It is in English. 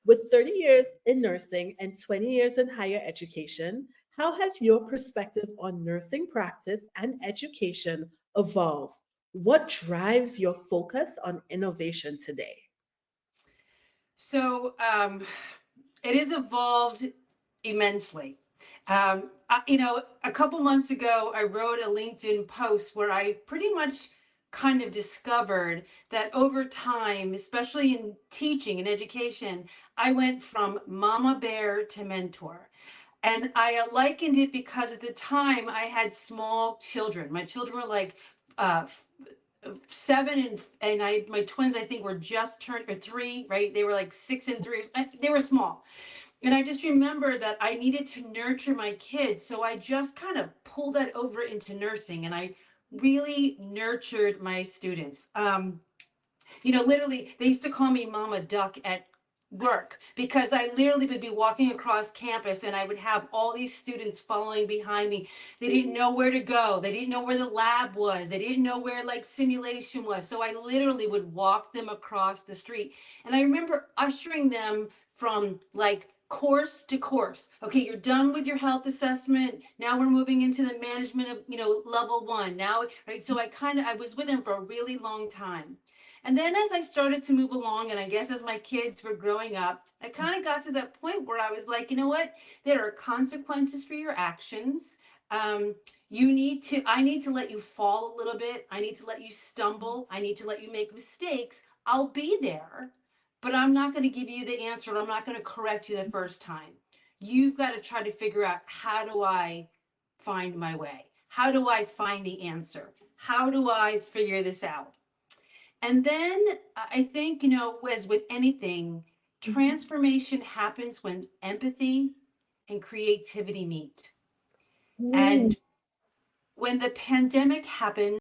With 30 years in nursing and 20 years in higher education, how has your perspective on nursing practice and education evolved? What drives your focus on innovation today? So it has evolved immensely. A couple months ago, I wrote a LinkedIn post where I pretty much kind of discovered that over time, especially in teaching and education, I went from mama bear to mentor. And I likened it because at the time I had small children. My children were like uh, 7 and I my twins I think were just turned or 3, right? They were like 6 and 3. They were small. And I just remember that I needed to nurture my kids. So I just kind of pulled that over into nursing and I really nurtured my students. Literally, they used to call me Mama Duck at work because I literally would be walking across campus and I would have all these students following behind me. They didn't know where to go. They didn't know where the lab was. They didn't know where like simulation was. So I literally would walk them across the street. And I remember ushering them from like course to course. Okay, you're done with your health assessment. Now we're moving into the management of, level 1. Now, right? So I was with them for a really long time. And then as I started to move along, and I guess as my kids were growing up, I kind of got to that point where I was like, you know what? There are consequences for your actions. Um, I need to let you fall a little bit. I need to let you stumble. I need to let you make mistakes. I'll be there, but I'm not going to give you the answer. And I'm not going to correct you the first time. You've got to try to figure out, how do I find my way? How do I find the answer? How do I figure this out? And then I think, as with anything, transformation happens when empathy and creativity meet. Mm. And when the pandemic happened,